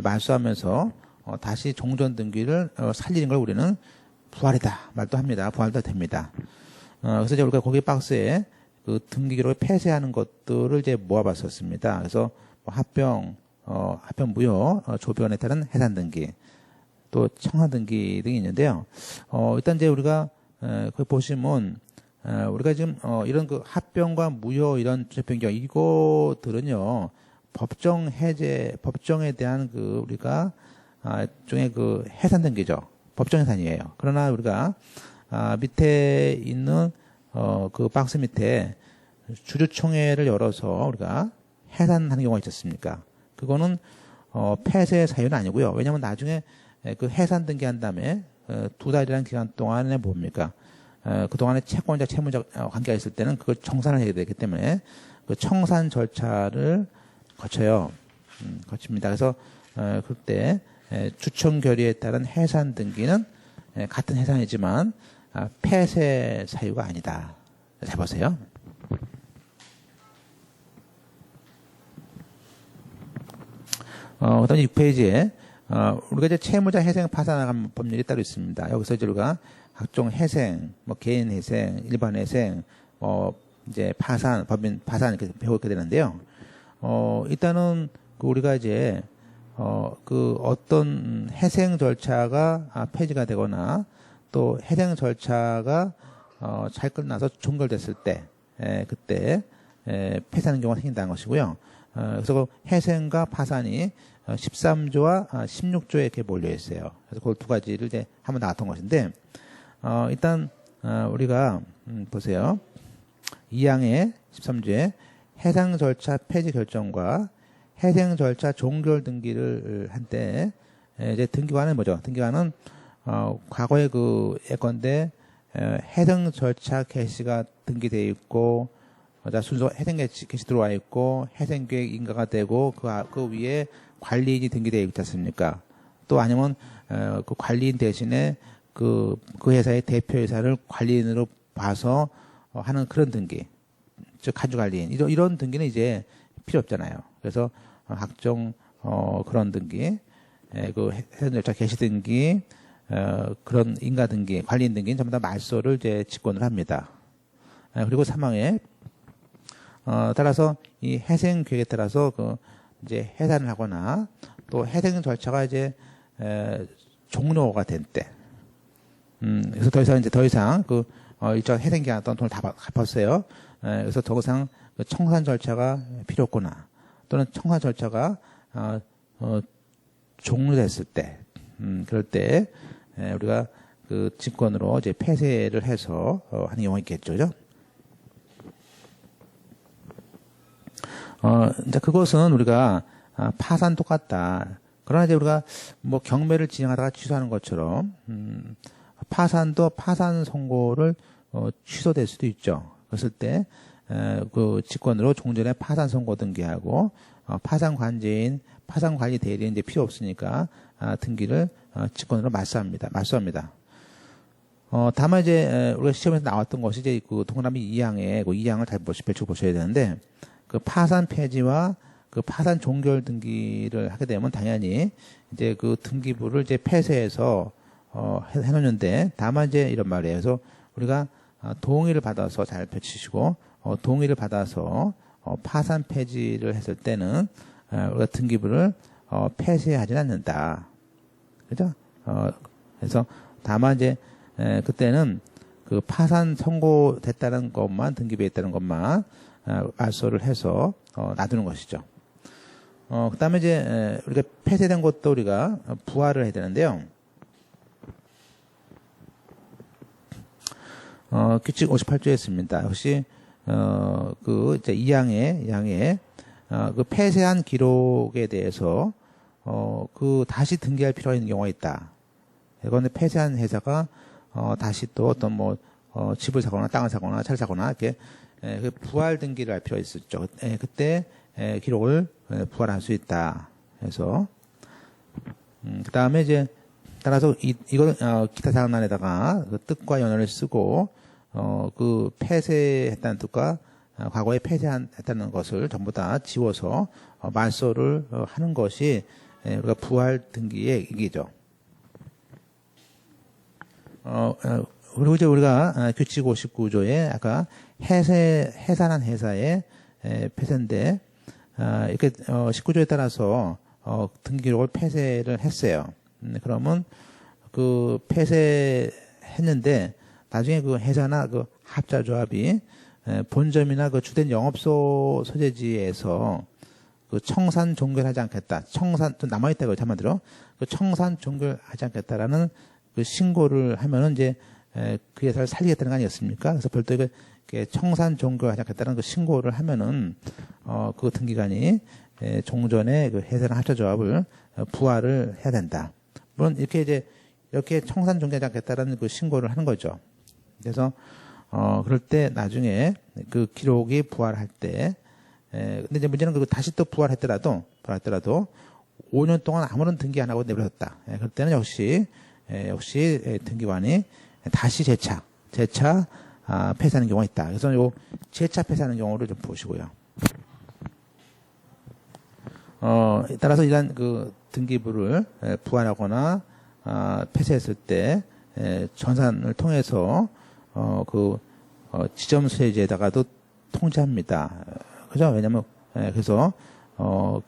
S1: 말소하면서 다시 종전 등기를 살리는 걸 우리는 부활이다 말도 합니다. 부활도 됩니다. 그래서 이제 우리가 거기 박스에 그 등기 기록을 폐쇄하는 것들을 이제 모아봤었습니다. 그래서 뭐 합병 무효, 조변에 따른 해산 등기, 또 청산 등기 등이 있는데요. 일단 이제 우리가 거기 보시면 우리가 지금 이런 그 합병과 무효 이런 변경 이거들은요 법정 해제 법정에 대한 그 우리가 일종의 그 해산 등기죠. 법정 해산이에요. 그러나 우리가 밑에 있는 그 박스 밑에 주주총회를 열어서 우리가 해산하는 경우가 있지 않습니까? 그거는 폐쇄 사유는 아니고요. 왜냐하면 나중에 그 해산 등기한 다음에 2달이라는 기간 동안에 뭡니까? 그동안에 채권자, 채무자 관계가 있을 때는 그걸 청산을 해야 되기 때문에 그 청산 절차를 거쳐요. 거칩니다. 그래서, 그때 주총 결의에 따른 해산 등기는 같은 해산이지만 폐쇄 사유가 아니다. 잘 보세요. 그 다음에 6페이지에, 우리가 이제 채무자 회생 파산 법률이 따로 있습니다. 여기서 이제 우리가 각종 회생, 뭐 개인 회생, 일반 회생, 이제 파산, 법인 파산 이렇게 배우게 되는데요. 일단은 그 우리가 이제 그 어떤 회생 절차가 폐지가 되거나 또 회생 절차가 잘 끝나서 종결됐을 때, 그때 폐쇄하는 경우가 생긴다는 것이고요. 그래서 그 회생과 파산이 13조와 16조에 이렇게 몰려 있어요. 그래서 그 두 가지를 이제 한번 나왔던 것인데, 일단 우리가 보세요. 2항의 13조에 해상 절차 폐지 결정과 해생 절차 종결 등기를 한 때 이제 등기관은 뭐죠? 등기관은 과거의 그 예컨대 해생 절차 개시가 등기되어 있고 순서 해생 개시 들어와 있고 해생 계획 인가가 되고 그 위에 관리인이 등기되어 있지 않습니까? 또 아니면 그 관리인 대신에 그 회사의 대표이사를 관리인으로 봐서 하는 그런 등기, 즉 간주관리인 이런 등기는 이제 필요 없잖아요. 그래서 각종 그런 등기, 그 해상 절차 개시 등기, 그런 인가 등기, 관리인 등기는 전부 다 말소를 이제 직권을 합니다. 그리고 3항에 따라서 이 해생 계획에 따라서 그 이제 해산을 하거나 또 해생 절차가 이제 종료가 된 때, 그래서 더 이상 그 일정 해생 기간 동안 돈을 다 갚았어요. 그래서 더 이상 그 청산 절차가 필요 없거나 또는 청산 절차가 종료됐을 때, 그럴 때 우리가 그 직권으로 이제 폐쇄를 해서 하는 경우가 있겠죠, 그죠? 이제 그것은 우리가 파산 똑같다. 그러나 이제 우리가 뭐 경매를 진행하다가 취소하는 것처럼 파산도 파산 선고를 취소될 수도 있죠. 그랬을 때 그 직권으로 종전에 파산 선고 등기하고 파산 관제인 파산 관리 대리인 이제 필요 없으니까 등기를 직권으로 말소합니다. 다만 이제 우리가 시험에서 나왔던 것이 이제 그 동그라미 2항에 그 2항을 잘 보셔야 되는데 그 파산 폐지와 그 파산 종결 등기를 하게 되면 당연히 이제 그 등기부를 이제 폐쇄해서 해놓는데 다만 이제 이런 말이에요. 그래서 우리가 동의를 받아서 잘 펼치시고 동의를 받아서 파산 폐지를 했을 때는 우리가 등기부를 폐쇄하지는 않는다. 그죠? 그래서 다만 이제 그때는 그 파산 선고됐다는 것만 등기부에 있다는 것만 말소를 해서 놔두는 것이죠. 그다음에 이제 우리가 폐쇄된 것도 우리가 부활을 해야 되는데요. 규칙 58조에 있습니다. 역시 그 이제 2항에 그 폐쇄한 기록에 대해서 그 다시 등기할 필요가 있는 경우가 있다. 그런데 폐쇄한 회사가 다시 또 어떤 뭐 집을 사거나 땅을 사거나 차를 사거나 이렇게 그 부활 등기를 할 필요가 있었죠. 그때 기록을 부활할 수 있다. 그래서 그 다음에 이제 따라서 이걸 기타 사항란에다가 그 뜻과 연원을 쓰고 그 폐쇄했다는 뜻과 과거에 폐쇄했다는 것을 전부 다 지워서 말소를 하는 것이 우리가 부활 등기의 얘기죠. 그리고 이제 우리가 규칙 59조에 아까 해산한 회사의 폐쇄인데 이렇게 19조에 따라서 등기 기록을 폐쇄를 했어요. 그러면 그 폐쇄했는데 나중에 그 회사나 그 합자조합이 본점이나 그 주된 영업소 소재지에서 그 청산 종결하지 않겠다. 청산 좀 남아있다고 한마디로 그 청산 종결하지 않겠다라는 그 신고를 하면은 이제 그 회사를 살리겠다는 거 아니었습니까? 그래서 별도의 그 청산 종결하지 않겠다는 그 신고를 하면은 그 등기관이 종전에 그 회사나 합자조합을 부활을 해야 된다. 물론 이렇게 청산 종결하지 않겠다라는 그 신고를 하는 거죠. 그래서 그럴 때 나중에 그 기록이 부활할 때 근데 이제 문제는 그 다시 또 부활했더라도 5년 동안 아무런 등기 안 하고 내버렸다. 그럴 때는 역시 등기관이 다시 재차 폐쇄하는 경우가 있다. 그래서 요 재차 폐쇄하는 경우를 좀 보시고요. 따라서 이러한 그 등기부를 부활하거나 폐쇄했을 때 전산을 통해서 그 지점 소재지에다가도 통지합니다. 그죠? 왜냐면 그래서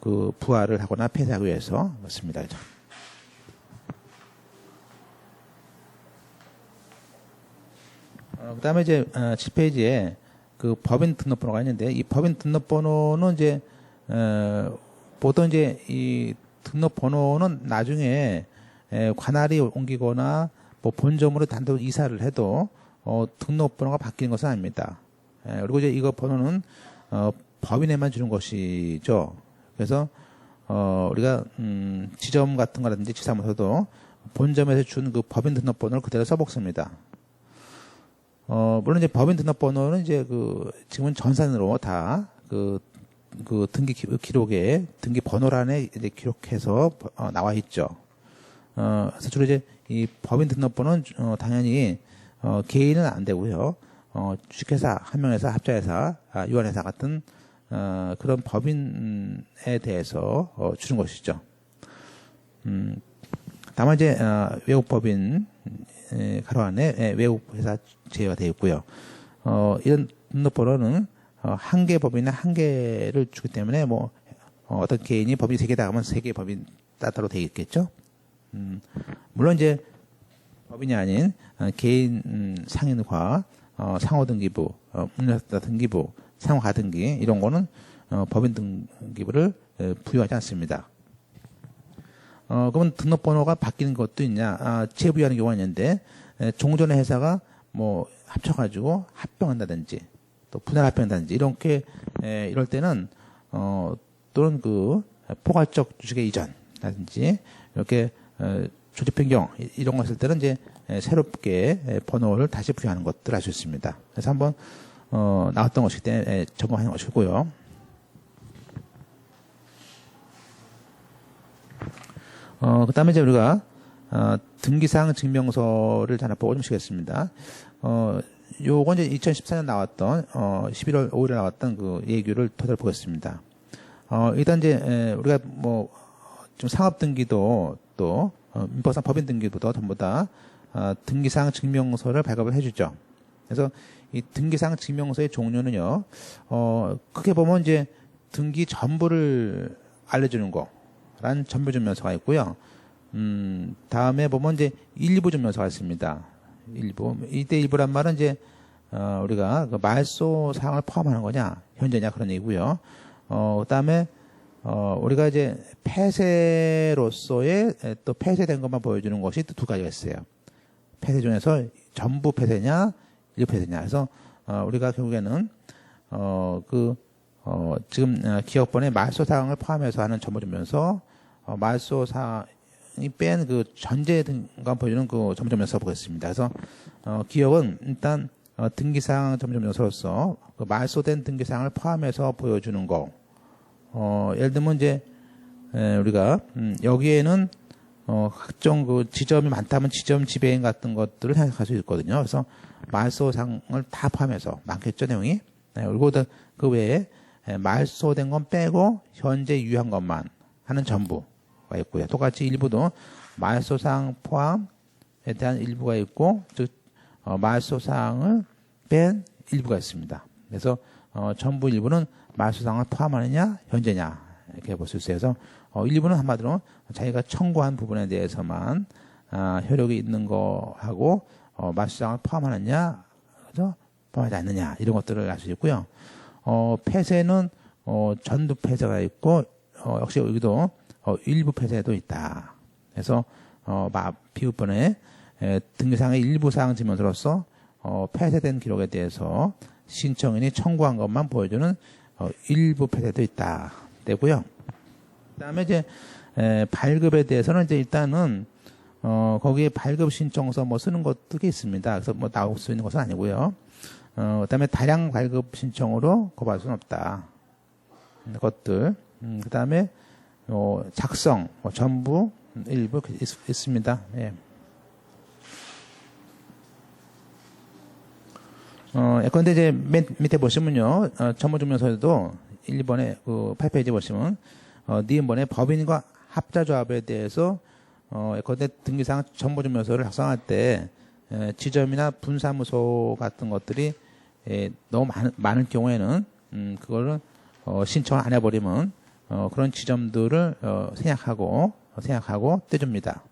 S1: 그 부활을 하거나 폐쇄하기 위해서 그렇습니다. 그죠? 그다음에 이제 7페이지에 그 법인 등록번호가 있는데 이 법인 등록번호는 이제 보통 이제 이 등록번호는 나중에 관할이 옮기거나 뭐 본점으로 단독 이사를 해도 등록번호가 바뀌는 것은 아닙니다. 그리고 이제 이거 번호는 법인에만 주는 것이죠. 그래서 우리가 지점 같은 거라든지 지사무소도 본점에서 준 그 법인 등록번호를 그대로 써먹습니다. 물론 이제 법인 등록번호는 이제 지금은 전산으로 다 그 등기 기록에 등기 번호란에 이제 기록해서 나와 있죠. 그래서 주로 이제 이 법인 등록번호는 당연히 개인은 안 되고요. 주식회사, 한명회사, 합자회사, 유한회사 같은 그런 법인에 대해서 주는 것이죠. 다만 이제 외국법인 가로 안에 외국회사 제외가 되어 있고요. 이런 등록번호는 한 개 법인에 한 개를 주기 때문에 뭐 어떤 개인이 법인 3개다 하면 3개 법인 따로 되어 있겠죠. 물론 이제 법인이 아닌 개인 상인과 상호등기부, 운영사 등기부, 상호가등기 이런 거는 법인 등기부를 부여하지 않습니다. 그러면 등록번호가 바뀌는 것도 있냐? 재부여하는 경우가 있는데 종전의 회사가 뭐 합쳐가지고 합병한다든지 또 분할 합병한다든지 이럴 때는 또는 그 포괄적 주식의 이전라든지 이렇게 조직 변경 이런 거 했을 때는 이제 새롭게 번호를 다시 부여하는 것들 할 수 있습니다. 그래서 한번 나왔던 것이기 때문에 점검하는 것이고요. 그다음에 이제 우리가 등기사항 증명서를 하나 보고 좀 시겠습니다. 요건 이제 2014년 나왔던 11월 5일에 나왔던 그 예규를 토대로 보겠습니다. 일단 이제 우리가 뭐 좀 상업 등기도 또 민법상 법인 등기도 전부 다 등기사항 증명서를 발급을 해주죠. 그래서 이 등기사항 증명서의 종류는요, 크게 보면 이제 등기 전부를 알려주는 거란 전부증명서가 있고요. 다음에 보면 이제 일부 증명서가 있습니다. 일부. 이때 일부란 말은 이제 우리가 그 말소 사항을 포함하는 거냐, 현재냐 그런 얘기고요. 그다음에 우리가 이제 폐쇄로서의 또 폐쇄된 것만 보여주는 것이 또 두 가지가 있어요. 폐쇄 중에서 전부 폐쇄냐, 일부 폐쇄냐. 그래서 우리가 결국에는 지금 기업번의 말소 사항을 포함해서 하는 전부증명서, 말소 사항이 뺀 그 전제 등간 보여주는 그 전부증명서 보겠습니다. 그래서 기업은 일단 등기사항 전부증명서로서 그 말소된 등기사항을 포함해서 보여주는 거. 예를 들면 이제 우리가 여기에는 각종 그 지점이 많다면 지점 지배인 같은 것들을 생각할 수 있거든요. 그래서 말소상을 다 포함해서 많겠죠, 내용이. 그리고 그 외에 말소된 건 빼고 현재 유효한 것만 하는 전부가 있고요. 똑같이 일부도 말소상 포함에 대한 일부가 있고, 즉 말소상을 뺀 일부가 있습니다. 그래서 전부 일부는 말소상을 포함하느냐 현재냐 이렇게 볼 수 있어요. 그래서 일부는 한마디로 자기가 청구한 부분에 대해서만 효력이 있는 거하고 말소상을 포함하느냐, 그래서 포함하지 않느냐 이런 것들을 알 수 있고요. 폐쇄는 전부 폐쇄가 있고 역시 여기도 일부 폐쇄도 있다. 그래서 비읍번에 등기사항의 일부 사항 증명서로서 폐쇄된 기록에 대해서 신청인이 청구한 것만 보여주는 일부 폐쇄도 있다. 되고요. 그다음에 이제 발급에 대해서는 이제 일단은 거기에 발급 신청서 뭐 쓰는 것들이 있습니다. 그래서 뭐 나올 수 있는 것은 아니고요. 그다음에 다량 발급 신청으로 거부할 수는 없다. 것들. 그다음에 작성, 전부, 일부 있습니다. 예. 예컨대 이제 맨 밑에 보시면요, 전부증명서에도 1번에 그 8페이지 보시면 니은번에 법인과 합자조합에 대해서 예컨대 등기사항 전부증명서를 작성할 때 지점이나 분사무소 같은 것들이 너무 많을 경우에는 그거를 신청을 안 해버리면 그런 지점들을 생략하고 떼줍니다.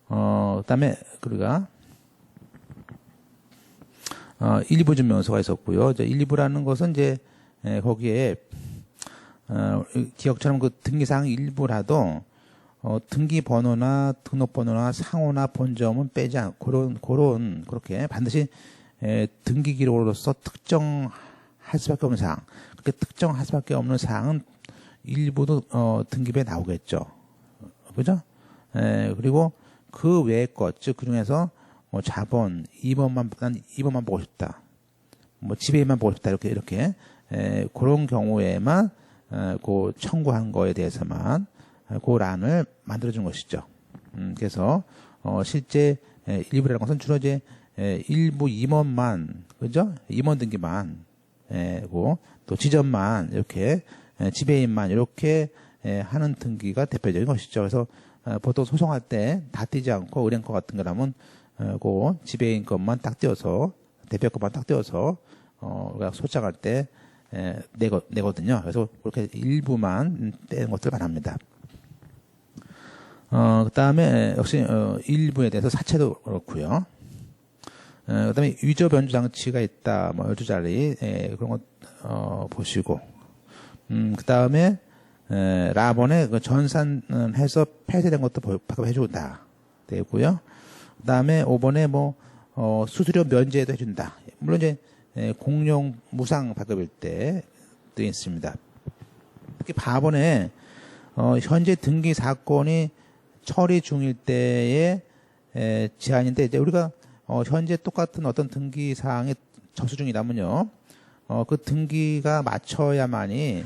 S1: 그다음에 우리가 일부 증명서가 있었고요. 이제 일부라는 것은 이제 거기에 기억처럼 그 등기사항 일부라도 등기 번호나 등록번호나 상호나 본점은 빼지 않고 그렇게 반드시 등기 기록으로서 특정할 수밖에 없는 사항. 그렇게 특정할 수밖에 없는 사항은 일부도 등기부에 나오겠죠. 그죠? 그리고 그 외의 것, 즉 그중에서 뭐 자본, 난 2번만 보고 싶다. 뭐 지배인만 보고 싶다. 이렇게 그런 경우에만 그 청구한 거에 대해서만 그 란을 만들어준 것이죠. 그래서 실제 일부라는 것은 주로 이제 일부 임원만, 그죠? 임원 등기만, 또 지점만 이렇게 지배인만 이렇게 하는 등기가 대표적인 것이죠. 그래서 보통 소송할 때 다 띄지 않고 의뢰인권 같은 거라면 그 지배인 것만 딱 띄어서 대표 것만 딱 띄어서 우리가 소장할 때 내거든요. 그래서 그렇게 일부만 떼는 것들 바랍니다. 그 다음에 역시 일부에 대해서 사채도 그렇고요. 그 다음에 위조 변조 장치가 있다, 뭐 열두자리 그런 것 보시고, 그 다음에 라본에 그 전산해서 폐쇄된 것도 발급해준다 되고요. 그 다음에 5번에 뭐 수수료 면제도 해준다. 물론 이제 공용 무상 발급일 때 되어 있습니다. 특히 4번에 현재 등기 사건이 처리 중일 때의 제한인데, 이제 우리가 현재 똑같은 어떤 등기 사항에 접수 중이라면요, 그 등기가 맞춰야만이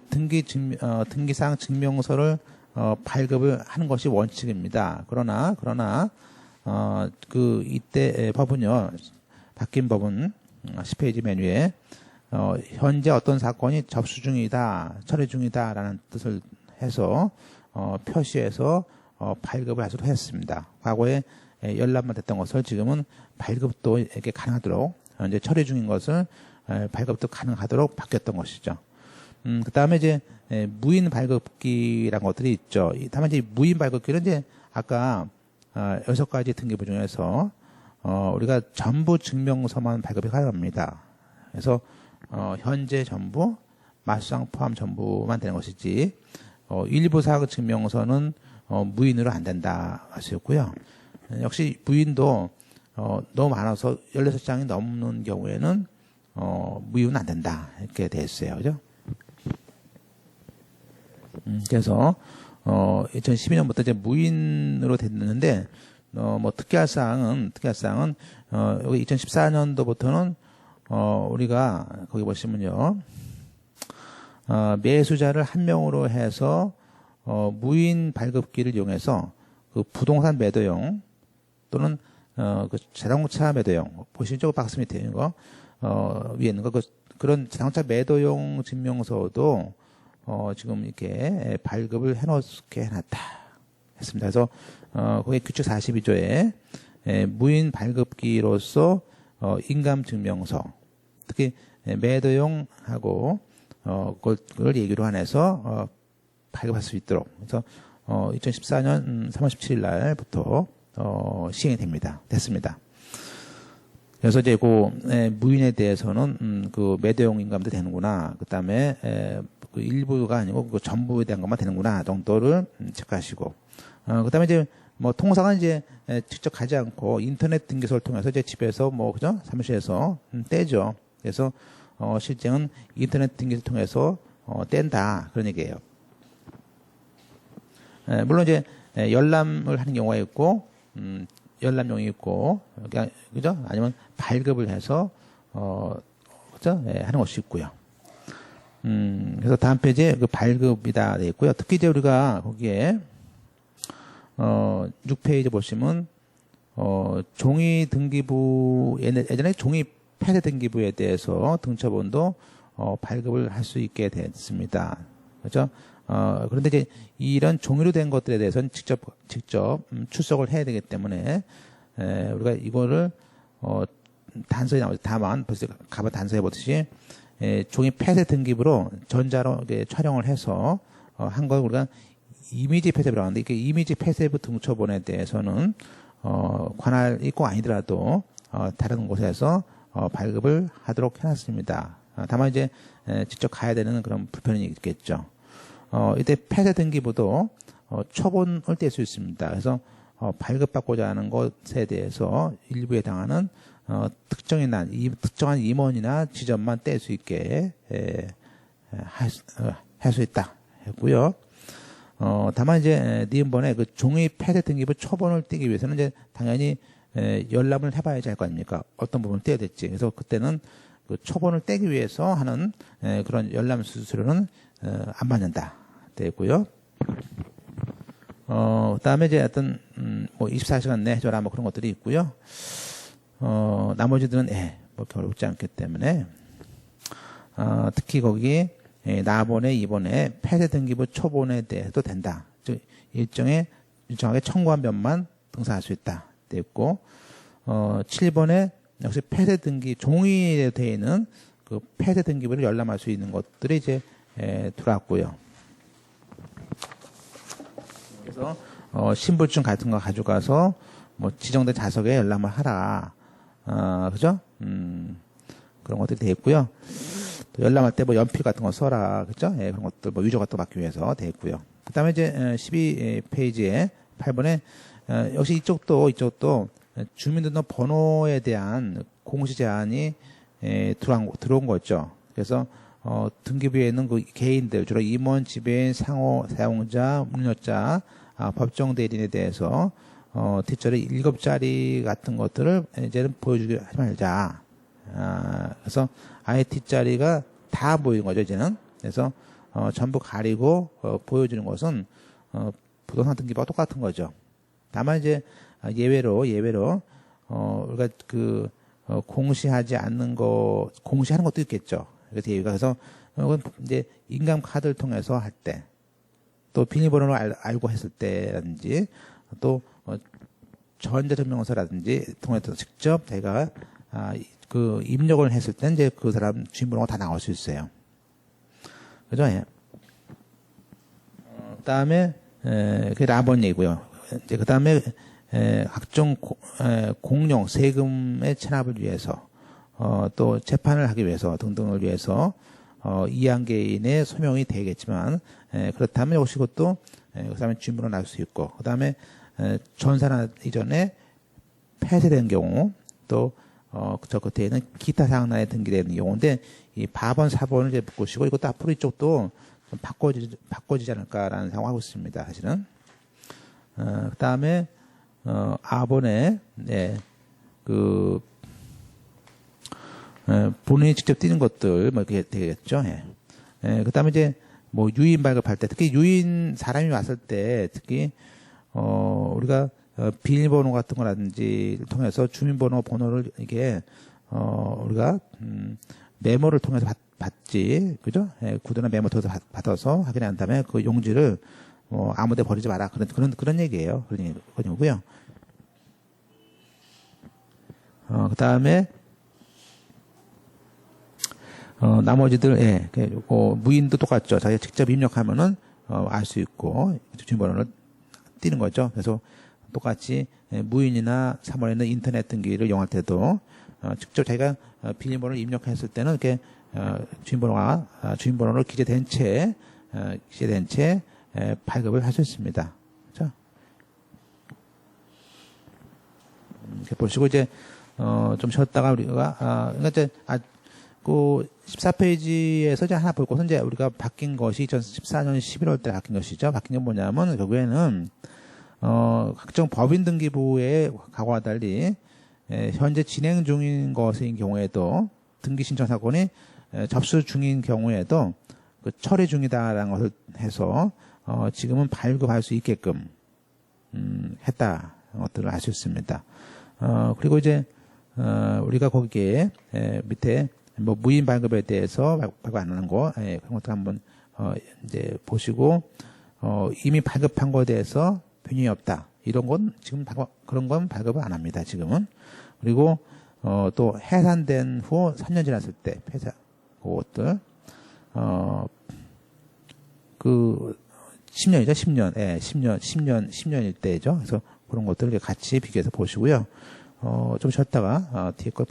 S1: 등기사항 증명서를 발급을 하는 것이 원칙입니다. 그러나 이때 법은요, 바뀐 법은 10페이지 메뉴에 현재 어떤 사건이 접수 중이다, 처리 중이다라는 뜻을 해서 표시해서 발급을 하도록 했습니다. 과거에 열람만 됐던 것을 지금은 발급도 이렇게 가능하도록, 이제 처리 중인 것을 발급도 가능하도록 바뀌었던 것이죠. 그 다음에 이제 무인 발급기라는 것들이 있죠. 다만 이제 무인 발급기는 이제 아까 6가지 등기부 중에서 우리가 전부 증명서만 발급이 가능합니다. 그래서 현재 전부, 맞수상 포함 전부만 되는 것이지 일부 사항 증명서는 무인으로 안 된다 하셨고요. 역시 무인도 너무 많아서 16장이 넘는 경우에는 무인은 안 된다 이렇게 되어 있어요. 그죠? 그래서 2012년부터 이제 무인으로 됐는데 뭐 특이할 사항은 여기 2014년도부터는 우리가 거기 보시면요. 매수자를 한 명으로 해서 무인 발급기를 이용해서 그 부동산 매도용 또는 그 자동차 매도용 보시죠? 박스 밑에 있는 거 위에 있는 거 그런 자동차 매도용 증명서도 지금 이렇게 발급을 해놓게 해놨다 했습니다. 그래서 거기 규칙 42조에 무인 발급기로서 인감증명서 특히 매도용하고 그걸 얘기로 한해서 발급할 수 있도록 그래서 2014년 3월 17일 날부터 시행이 됐습니다. 그래서 이제 무인에 대해서는 그 매도용 인감도 되는구나. 그다음에 그 일부가 아니고 그 전부에 대한 것만 되는구나 정도를 체크하시고. 그다음에 이제 뭐 통상은 이제 직접 가지 않고 인터넷 등기소를 통해서 이제 집에서 뭐 그죠 사무실에서 떼죠. 그래서 실제는 인터넷 등기소를 통해서 뗀다 그런 얘기예요. 물론 이제 열람을 하는 경우가 있고 열람용이 있고 그죠? 아니면 발급을 해서 그죠? 하는 것이 있고요. 그래서 다음 페이지에 그 발급이다 되어 있고요. 특히 이제 우리가 거기에 6페이지 보시면 종이 등기부 예전에 종이 폐쇄 등기부에 대해서 등처분도 발급을 할 수 있게 됐습니다. 그렇죠? 그런데 이제 이런 종이로 된 것들에 대해서는 직접 출석을 해야 되기 때문에 우리가 이거를 단서에 나오죠. 다만 벌써 가봐 단서해 보듯이 종이 폐쇄 등기부로 전자로 촬영을 해서 한 걸 우리가 이미지 폐쇄부라고 하는데 이게 이미지 폐쇄부 등초본에 대해서는 관할이 꼭 아니더라도 다른 곳에서 발급을 하도록 해놨습니다. 다만 이제 직접 가야 되는 그런 불편이 있겠죠. 이때 폐쇄 등기부도 초본을 뗄 수 있습니다. 그래서 발급받고자 하는 것에 대해서 일부에 해당하는 특정한 임원이나 지점만 뗄 수 있게 할 수 있다 했고요. 다만 이제 니은번에 그 종이 폐쇄 등기부 초본을 떼기 위해서는 이제 당연히 열람을 해봐야지 할 거 아닙니까? 어떤 부분을 떼야 될지. 그래서 그때는 그 초본을 떼기 위해서 하는 그런 열람 수수료는 안 받는다 되고요. 그다음에 이제 어떤 뭐 24시간 내 해줘라 뭐 그런 것들이 있고요. 나머지들은 뭐 그렇게 어렵지 않기 때문에 특히 거기 나본에 이본에 폐쇄 등기부 초본에 대해서도 된다. 즉 일정하게 청구한 면만 등사할 수 있다 되어 있고 7번에 역시 폐쇄 등기 종이에 되어 있는 그 폐쇄 등기부를 열람할 수 있는 것들이 이제 들어왔고요. 그래서 신분증 같은 거 가져가서 뭐 지정된 좌석에 열람을 하라. 그죠? 그런 것들이 되어 있고요. 또 열람할 때 뭐 연필 같은 거 써라. 그죠? 그런 것들 뭐 유저 같은 거 받기 위해서 되어 있고요. 그 다음에 이제 12페이지에 8번에 역시 이쪽도 주민등록번호에 대한 공시 제한이 들어온 거죠. 그래서 등기부에 있는 그 개인들 주로 임원, 지배인, 상호, 사용자, 운영자, 법정 대리인에 대해서 뒷절에 7자리 같은 것들을 이제는 보여주기 하지 말자. 그래서 아예 뒷자리가 다 보이는 거죠 이제는. 그래서 전부 가리고 보여주는 것은 부동산 등기부와 똑같은 거죠. 다만 이제 예외로 우리가 공시하지 않는 거 공시하는 것도 있겠죠. 그래서 예외가 그래서 이건 이제 인감 카드를 통해서 할 때, 또 비밀번호를 알고 했을 때라든지, 또 전자증명서라든지 통해서 직접 제가 그 입력을 했을 때 이제 그 사람 주민번호가 다 나올 수 있어요. 그죠? 예. 그다음에 그게 라번 얘기고요. 이제 그다음에 각종 공용 세금의 체납을 위해서 또 재판을 하기 위해서 등등을 위해서 이양개인의 소명이 되겠지만 그렇다면 역시 그것도 그 사람의 주민번호 나올 수 있고, 그다음에 전산 이전에 폐쇄된 경우, 또 저 끝에는 기타 사항란에 등기되는 경우인데, 이 바번 4번을 이제 묶으시고, 이것도 앞으로 이쪽도 좀 바꿔지지 않을까라는 생각을 하고 있습니다. 사실은. 그다음에 아번에 본인이 직접 뛰는 것들 뭐 이렇게 되겠죠. 예. 그다음에 이제 뭐 유인 발급할 때, 특히 유인 사람이 왔을 때 특히 우리가 비밀번호 같은 거라든지 통해서 주민번호 번호를 이게 우리가 메모를 통해서 받지, 그죠? 예, 구두나 메모 통해서 받아서 확인한 다음에 그 용지를 아무데 버리지 마라, 그런 얘기예요. 그런 얘기고요. 그다음에 나머지들, 무인도 똑같죠. 자기가 직접 입력하면은 알 수 있고 주민번호를 띄는 거죠. 그래서 똑같이 무인이나 3월에는 인터넷 등기를 이용할 때도 직접 자기가 비밀번호를 입력했을 때는 이렇게 주민번호를 기재된 채 발급을 할 수 있습니다. 그렇죠? 이렇게 보시고 이제 좀 쉬었다가 우리가 그러니까 이제 그 14페이지에서 이제 하나 볼 것은 이제 우리가 바뀐 것이 2014년 11월 때 바뀐 것이죠. 바뀐 게 뭐냐면 결국에는 각종 법인 등기부의 과거와 달리 현재 진행 중인 것인 경우에도 등기 신청 사건이 접수 중인 경우에도 그 처리 중이다라는 것을 해서 지금은 발급할 수 있게끔 했다 것들을 알 수 있습니다. 그리고 이제 우리가 거기에 밑에 뭐 무인 발급에 대해서 발급 안 하는 거, 그런 것들 한번 이제 보시고 이미 발급한 거에 대해서 변형이 없다, 이런 건 지금 그런 건 발급을 안 합니다, 지금은. 그리고 또 해산된 후 3년 지났을 때 폐사 그것들 그 10년이죠, 10년. 예, 10년일 때죠. 그래서 그런 것들을 같이 비교해서 보시고요. 좀 쉬었다가 뒤에 걸